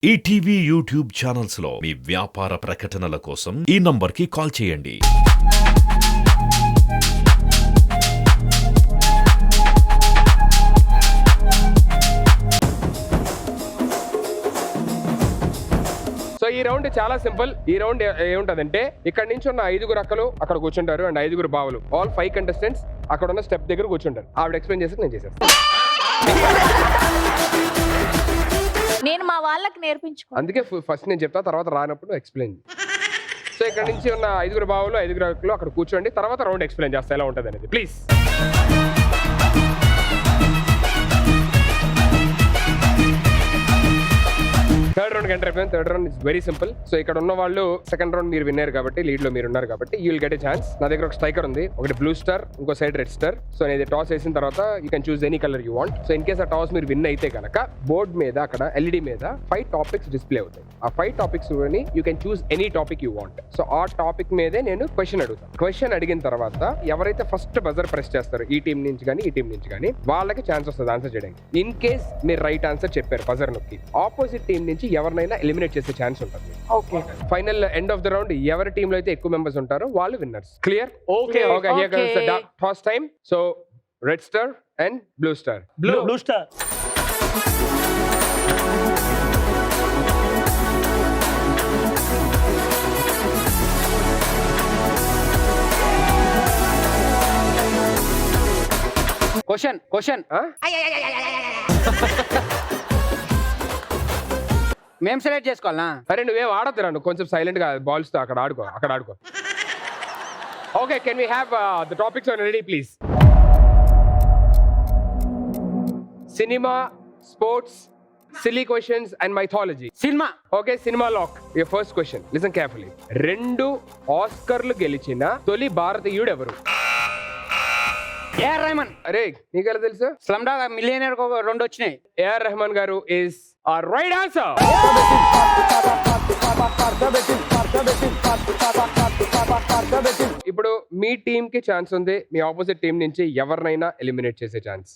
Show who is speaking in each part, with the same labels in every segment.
Speaker 1: ETV YouTube channels లో మీ వ్యాపార ప్రకటనల కోసం ఈ నంబర్కి కాల్ చేయండి.
Speaker 2: సో ఈ రౌండ్ చాలా సింపుల్. ఈ రౌండ్ ఏముంటదంటే ఇక్కడ నుంచి ఉన్న 5 అక్కలు అక్కడ కూర్చుంటారు అండ్ 5 బావులు, ఆల్ 5 కంటెస్టెంట్స్ అక్కడ ఉన్న స్టెప్ దగ్గర కూర్చుంటారు. ఆవిడ ఎక్స్ప్లెయిన్ చేసి నేను చేసేస్తాను.
Speaker 3: నేను మా వాళ్ళకి నేర్పించుకో.
Speaker 2: అందుకే ఫస్ట్ నేను చెప్తా, తర్వాత రానప్పుడు ఎక్స్ప్లెయిన్. సో ఇక్కడ నుంచి ఉన్న 5 బావులు 5 అక్కలు అక్కడ కూర్చోండి, తర్వాత రౌండ్ ఎక్స్ప్లెయిన్ చేస్తా ఎలా ఉంటుంది అనేది. ప్లీజ్. థర్డ్ రౌండ్ ఎంటర్ అయిపోయింది. Third round is very simple. So ఇక్కడ ఉన్న వాళ్ళు సెకండ్ రౌండ్ మీరు విన్నారు కాబట్టి, లీడ్ లో మీరు ఉన్నారు కాబట్టి you will get a chance. నా దగ్గర ఒక స్ట్రైకర్ ఉంది, ఒకటి బ్లూ స్టార్, ఇంకో సైడ్ రెడ్ స్టార్. సో నేను టాస్ వేసిన తర్వాత you can choose any colour you want. So in case ఆ టాస్ మీరు విన్ అయితే కనుక బోర్డ్ మీద అక్కడ ఎల్ఈడి మీద 5 టాపిక్స్ డిస్ప్లే అవుతాయి. ఆ 5 topics you can choose any topic you want. So ఆ టాపిక్ మీదే నేను క్వశ్చన్ అడుగుతాను. క్వశ్చన్ అడిగిన తర్వాత ఎవరైతే ఫస్ట్ బజర్ ప్రెస్ చేస్తారో ఈ టీం నుంచి కానీ ఈ టీం నుంచి కానీ వాళ్ళకి ఛాన్స్ వస్తుంది ఆన్సర్ చేయడానికి. ఇన్ కేస్ మీరు రైట్ ఆన్సర్ చెప్పారు బజర్ నొక్కి, ఆపోజిట్ టీం నుంచి ఎవరినైనా ఎలిమినేట్ చేసే ఛాన్స్ ఉంటుంది.
Speaker 3: Okay.
Speaker 2: Final end of the round ఎవరి టీంలో అయితే ఎక్కువ మెంబర్స్ ఉంటారో వాళ్ళు winners. Clear?
Speaker 3: Okay.
Speaker 2: Okay. Here comes the toss time. So red star and blue star.
Speaker 4: Blue star.
Speaker 5: Question మేము సెలెక్ట్ చేసుకోవాలనా?
Speaker 2: అరే నువ్వేం ఆడద్దురా, నువ్వు కొంచెం సైలెంట్ గా బాల్స్ తో అక్కడ ఆడుకో. Okay, can we have the topics on ready please? Cinema, sports, silly questions and mythology.
Speaker 5: Cinema.
Speaker 2: Okay, cinema lock. Your first question, listen carefully. 2 ఆస్కర్లు గెలిచిన తొలి భారతీయుడు ఎవరు?
Speaker 5: ఏఆర్ రెహమాన్.
Speaker 2: అరే నీకెలా తెలుసు?
Speaker 5: స్లమ్ డాగ్ మిలియనర్ 2 వచ్చినాయి.
Speaker 2: ఏఆర్ రెహమాన్ గారు ఇస్ ఆ రైట్ ఆన్సర్. ఇప్పుడు మీ టీం కి ఛాన్స్ ఉంది, మీ ఆపోజిట్ టీం నుంచి ఎవరినైనా ఎలిమినేట్ చేసే ఛాన్స్.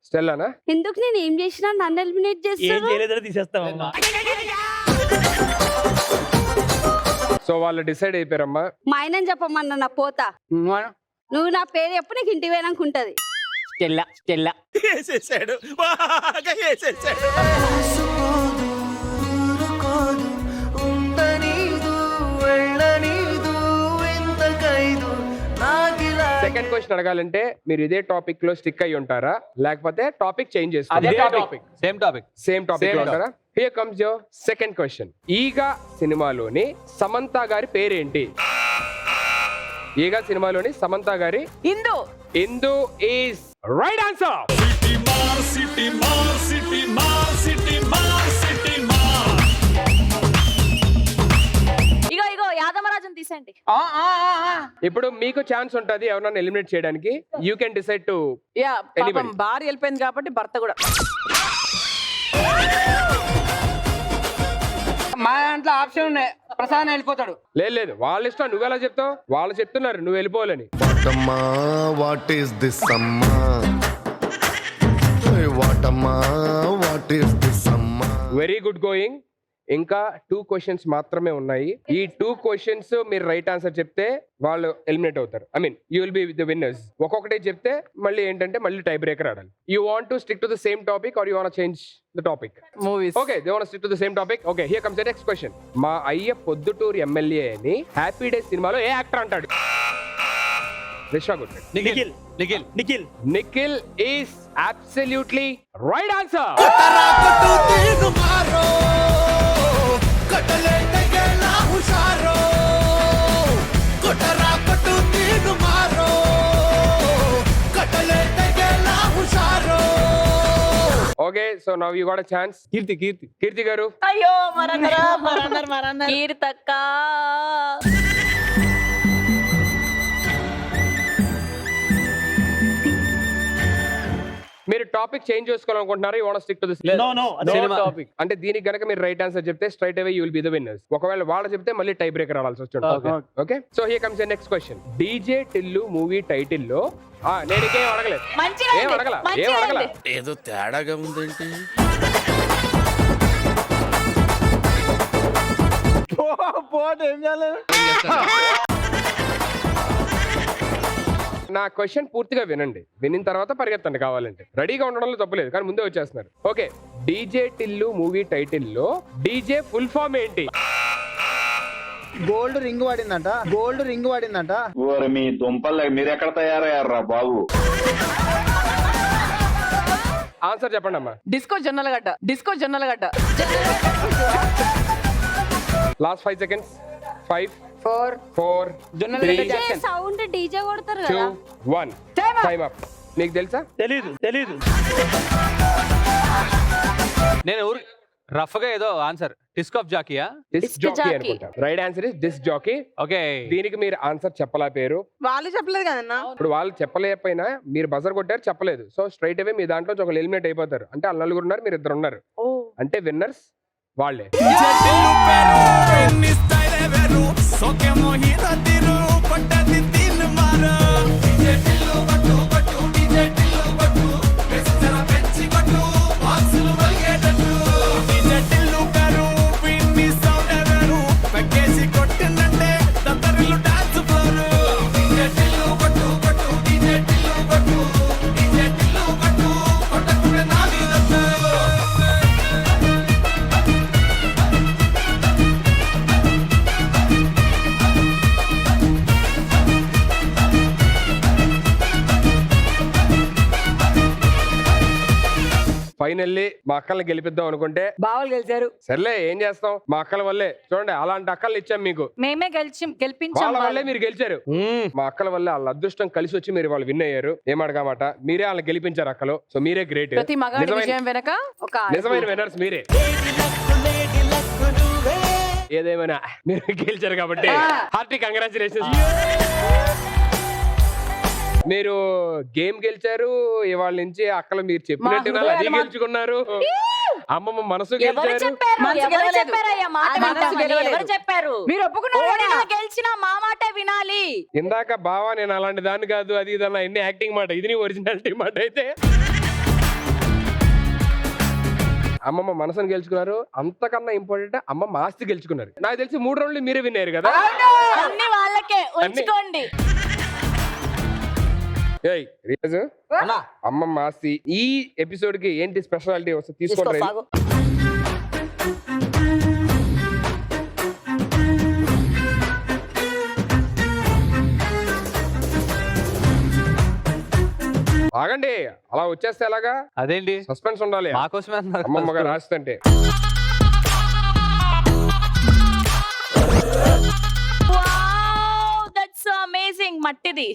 Speaker 2: స్టెల్లానా?
Speaker 3: ఎందుకు నేను ఏం చేసినా నన్ను ఎలిమినేట్
Speaker 4: ఏం
Speaker 3: చేస్తాను?
Speaker 4: చేయలేదని తీసేస్తామమ్మా.
Speaker 2: సో వాళ్ళు డిసైడ్ అయిపోయారమ్మా.
Speaker 3: మా ఆయన చెప్పమన్నా నా పోతా. నువ్వు నా పేరు ఎప్పుడు నీకు ఇంటి పోయినాక ఉంటది.
Speaker 5: స్టెల్లా.
Speaker 4: వేసేసాడు, బాగా వేసేసాడు.
Speaker 2: సెకండ్ క్వశ్చన్ అడగాలంటే మీరు ఇదే టాపిక్ లో స్టిక్ అయి ఉంటారా, లేకపోతే టాపిక్ చేంజ్
Speaker 5: అదే
Speaker 2: చేసుకుంటారా?
Speaker 5: టాపిక్.
Speaker 2: సేమ్ టాపిక్ లో ఉంటారా? Here comes your second question. ఈగ సినిమాలోని సమంత గారి పేరేంటి? ఈగ సినిమాలోని సమంత గారి ఇందు ఈస్ రైట్ ఆన్సర్.
Speaker 3: ఇగో యాదమరాజుని తీసండి.
Speaker 2: ఇప్పుడు మీకు ఛాన్స్ ఉంటది ఎవరన్నా ఎలిమినేట్ చేయడానికి. యూ కెన్ డిసైడ్ టు
Speaker 6: భార్య వెళ్ళిపోయింది కాబట్టి భర్త కూడా.
Speaker 5: మా దాంట్లో ఆప్షన్ ఉన్నాయి, ప్రసాద్ వెళ్ళిపోతాడు.
Speaker 2: లేదు వాళ్ళ ఇష్టం, నువ్వు ఎలా చెప్తావు? వాళ్ళు చెప్తున్నారు నువ్వు వెళ్ళిపోవాలని.
Speaker 7: వాట్ ఈస్ దిస్ అమ్మా? వాటమ్మా వాట్ ఈస్ దిస్ అమ్మా?
Speaker 2: Very good going. ఇంకా 2 క్వశ్చన్స్ మాత్రమే ఉన్నాయి. ఈ 2 క్వశ్చన్స్ మీరు రైట్ ఆన్సర్ చెప్తే వాళ్ళు ఎలిమినేట్ అవుతారు. I mean you will be the winners. ఒక్కొక్కటే చెప్తే మళ్ళీ ఏంటంటే మళ్ళీ టై బ్రేకర్ ఆడాలి. You want to stick to the same topic or you want change the topic?
Speaker 6: Movies.
Speaker 2: Okay, they want stick to the same topic. Okay, here comes the next question. మా అయ్య Proddatur MLA అని happy days సినిమాలో ఏ actor అంటాడు? Vishwa good. Nikhil is absolutely right answer. Okay, so now you got a chance. Keerthi garu.
Speaker 3: అయ్యో మరన్నరా కీర్తక్క.
Speaker 2: మీరు టాపిక్ చేంజ్ చేసుకోవాలనుకుంటున్నారు? You want stick to this?
Speaker 4: No,
Speaker 2: topic అంటే దీనికి గనక మీరు రైట్ ఆన్సర్ చెప్తే straight away you will be the winners. ఒకవేళ వాళ్ళు చెప్తే మళ్ళీ టై బ్రేకర్ ఆడాల్సి వస్తుంది. Okay, so here comes the next question. DJ Tillu movie title లో నేను ఇంకేం అడగలేదు. ఏం అడగల.
Speaker 7: ఏదో తేడాగా ఉందేంటి?
Speaker 4: పోటీ ఏం చేయలేదు.
Speaker 2: నా క్వశ్చన్ పూర్తిగా వినండి, వినిన తర్వాత పరిగెత్తండి కావాలంటే. రెడీగా ఉండడంలో తప్పలేదు కానీ ముందే వచ్చేస్తున్నారు. Okay, DJ Tillu movie title లో డీజే ఫుల్ ఫామ్ ఏంటి?
Speaker 8: గోల్డ్ రింగ్ వాడిందంట.
Speaker 9: ఓరి మీ దుంపలు మీరెక్కడ తయారయ్యారా బాబు?
Speaker 2: ఆన్సర్ చెప్పండి అమ్మా.
Speaker 6: డిస్కో జొన్నలగడ్డ.
Speaker 2: Last 5 seconds. 5
Speaker 5: 4
Speaker 2: 4
Speaker 5: జొన్నల
Speaker 2: 3
Speaker 5: జాక్సన్.
Speaker 3: సౌండ్ డీజే కొడతారు
Speaker 2: 2
Speaker 3: కదా.
Speaker 2: 1 టైమ్ అప్. నీకు తెలుసా?
Speaker 4: తెలీదు
Speaker 10: నేను రఫ్ గా ఏదో ఆన్సర్ డిస్క్ ఆఫ్ జాకీయా?
Speaker 2: డిస్క్ జాకీ అనుకుంటా. Right answer is disc jockey.
Speaker 10: Okay,
Speaker 2: దీనికి మీరు ఆన్సర్ చెప్పలా పేరు.
Speaker 6: వాళ్ళు చెప్పలేదు కదన్నా.
Speaker 2: ఇప్పుడు వాళ్ళు చెప్పలేకపోయినా మీరు బజర్ కొట్టారు, చెప్పలేదు. సో స్ట్రైట్ అవే మీ దాంట్లో ఒకరు ఎలిమినేట్ అయిపోతారు. అంటే వాళ్ళు 4 ఉన్నారు, మీరు 2 ఉన్నారు. అంటే విన్నర్స్ వాళ్ళే. ఫైనల్లీ మా అక్కల్ని గెలిపిద్దాం అనుకుంటే
Speaker 5: బావలు గెలిచారు.
Speaker 2: సర్లే ఏం చేస్తాం, మా అక్కల వల్లే. చూడండి అలాంటి అక్కల్ని ఇచ్చాం మీకు.
Speaker 6: మేమే గెలిపించాం.
Speaker 2: వాళ్ళ వల్లే మీరు గెలిచారు. మా అక్కల వల్ల వాళ్ళ అదృష్టం కలిసి వచ్చి మీరు వాళ్ళు విన్ అయ్యారు. ఏమాటమాట మీరే వాళ్ళని గెలిపించారు అక్కలు. సో మీరే గ్రేట్.
Speaker 6: ప్రతి మగాడి విజయం వెనక ఒక
Speaker 2: నిజమైన విన్నర్స్ మీరే. ఏదేమైనా మీరు గెలిచారు కాబట్టి హార్టీ కంగ్రాచులేషన్స్. మీరు గేమ్ గెలిచారు. ఇవాళ నుంచి అక్కలు మీరు చెప్పినట్టు అది గెలుచుకున్నారు. అమ్మమ్మ మనసు గెలిచారు.
Speaker 3: మీరు ఒప్పుకున్నారు గెలిచిన మా మాట వినాలి.
Speaker 2: ఇందాక బావా నేను అలాంటి దాన్ని కాదు అది ఇది అన్న ఎన్ని యాక్టింగ్ మాట, ఇది నీ ఒరిజినాలిటీ మాట. అయితే అమ్మమ్మ మనసును గెలుచుకున్నారు. అంతకన్నా ఇంపార్టెంట్ అమ్మమ్మ ఆస్తి గెలుచుకున్నారు. నాకు తెలిసి 3 రౌండ్లు మీరే విన్నారు కదా.
Speaker 3: అన్ని వాళ్ళకే ఉంచుకోండి.
Speaker 2: ఏయ్ రియాజ్, అమ్మమ్మ ఆస్తి ఈ ఎపిసోడ్ కి ఏంటి స్పెషాలిటీ వస్తే తీసుకోండి. ఆగండి, అలా వచ్చేస్తే ఎలాగా?
Speaker 10: అదేంటి
Speaker 2: సస్పెన్స్ ఉండాలి.
Speaker 10: మాకోసమే అన్నారు.
Speaker 2: అమ్మమ్మ గారు ఆస్తి అంటే
Speaker 3: వావ్, దట్స్ సో అమేజింగ్. మట్టిది.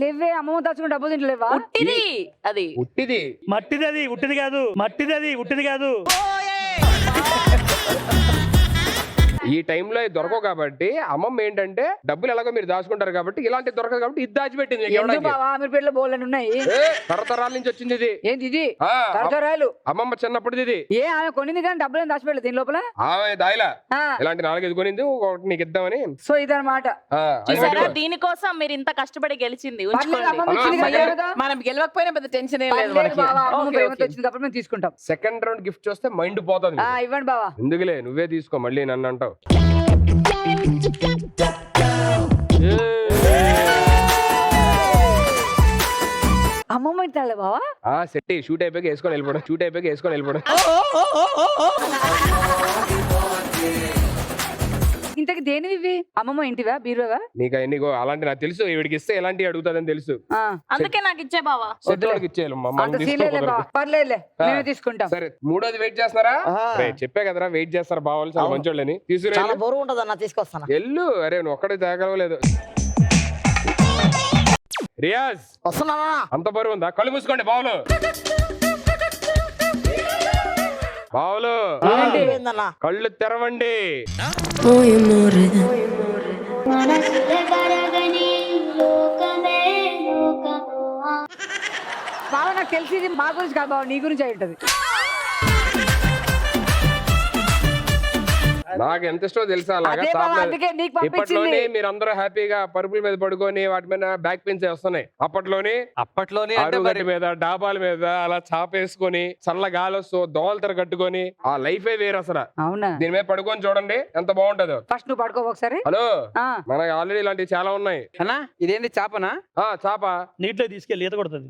Speaker 5: లేవే అమ్మమ్మ దాచుకుని డబ్బులు తింటలేవా?
Speaker 3: ఉట్టిది అది.
Speaker 2: ఉట్టిది
Speaker 4: ఉట్టిది కాదు.
Speaker 2: ఈ టైంలో ఇది దొరకవు కాబట్టి అమ్మమ్మ ఏంటంటే డబ్బులు ఎలాగో మీరు దాచుకుంటారు కాబట్టి ఇలాంటి దొరకదు కాబట్టి ఇది దాచిపెట్టింది.
Speaker 5: అమీర్పేటలో బోల్డ్ ఉన్నాయి.
Speaker 2: తరతరాల నుంచి వచ్చింది ఇది.
Speaker 5: ఏంటి ఇది?
Speaker 2: ఆ,
Speaker 5: తరతరాలు.
Speaker 2: అమ్మమ్మ చిన్నప్పటిది ఇది.
Speaker 5: ఏ ఆమె కొనింది కానీ డబ్బులు దాచిపెట్టలేదు దీని లోపల.
Speaker 2: ఆమె దాయిలా ఇలాంటి 4-5 కొనింది, ఒకటి నీకు ఇద్దామని.
Speaker 5: సో ఇదన్నమాట.
Speaker 3: చూసారా, దీనికోసం మీరు ఇంత కష్టపడి గెలిచింది.
Speaker 6: మనం గెలవకపోయినా పెద్ద టెన్షన్ ఏం లేదు మనకి.
Speaker 5: వచ్చింది కాబట్టి మేము తీసుకుంటాం.
Speaker 2: సెకండ్ రౌండ్ గిఫ్ట్ వస్తే మైండ్ పోతుంది.
Speaker 5: ఇవ్వండి బావా.
Speaker 2: ఎందుకులే నువ్వే తీసుకో, మళ్ళీ నన్ను అంటావు.
Speaker 5: అమ్మమ్మ ఇంటాలే బావా.
Speaker 2: సెట్ షూట్ అయిపోయి వేసుకొని వెళ్ళిపోవడం.
Speaker 5: ఇంతకి దేనివి ఇవి? అమ్మమ్మ ఇంటివా బీరువా?
Speaker 2: నీకు అలాంటి నాకు తెలుసు. వీడికి ఇస్తే ఎలాంటి అడుగుతాదని తెలుసు.
Speaker 3: అందుకే నాకు ఇచ్చే బావా.
Speaker 2: సెట్ వాళ్ళకి ఇచ్చేయాలి.
Speaker 5: పర్లేదులే, మేమే తీసుకుంటాం.
Speaker 2: సరే, 3వది వెయిట్ చేస్తున్నారా? చెప్పే కదరా వెయిట్ చేస్తారు బావాలు, చాలా మంచోళ్ళని. తీసుకురా ఎల్లు. అరే నువ్వు ఒక్కడే తేగలవలేదు. రియాజ్ అంత బరువు ఉందా? కళ్ళు మూసుకోండి బావులు. కళ్ళు తెరవండి.
Speaker 5: బావ నాకు తెలిసి ఇది మా గురించి కాదు బావ, నీ గురించి అయి ఉంటది.
Speaker 2: నాకు ఎంత ఇష్టమో తెలుసా అలాగా
Speaker 5: అదే బావ,
Speaker 2: చాపలు.
Speaker 5: అందుకే నీకు
Speaker 2: ఇప్పట్లోనే
Speaker 5: పంపించింది.
Speaker 2: మీరు అందరూ హ్యాపీగా పరుపుల మీద పడుకొని వాటి మీద బ్యాక్ పెయిన్స్ వస్తున్నాయి. అప్పట్లోనే
Speaker 10: అప్పట్లోనే అంటే
Speaker 2: అరుగుగడ్డ
Speaker 10: మరి
Speaker 2: మీద డాబాల మీద అలా చాపేసుకొని చల్ల గాలి వస్తూ దోవలతర కట్టుకొని ఆ లైఫే వేరు అసలు.
Speaker 5: అవునా
Speaker 2: దీని మీద పడుకొని చూడండి ఎంత బాగుంటదో.
Speaker 5: ఫస్ట్ నువ్వు పడుకో ఒకసారి.
Speaker 2: హలో
Speaker 5: ఆ,
Speaker 2: మనకి ఆల్రెడీ ఇలాంటివి చాలా ఉన్నాయి.
Speaker 10: అన్నా ఇదేంటి చాపనా?
Speaker 2: చాప
Speaker 4: నీటిలో తీసుకెళ్ళి ఈత కొడుతుంది.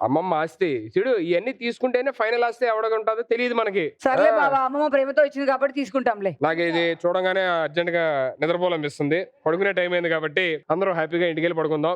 Speaker 2: అమ్మమ్మ ఆస్తి చూడు, ఇవన్నీ తీసుకుంటేనే ఫైనల్ ఆస్తి ఎవడగా ఉంటుందో తెలియదు మనకి.
Speaker 5: సర్లే బాబా, అమ్మమ్మ ప్రేమతో ఇచ్చింది కాబట్టి తీసుకుంటాంలే.
Speaker 2: నాకు ఇది చూడంగానే అర్జెంట్ గా నిద్రపోవాలనిపిస్తుంది. పడుకునే టైం అయింది కాబట్టి అందరూ హ్యాపీగా ఇంటికి వెళ్ళి పడుకుందాం.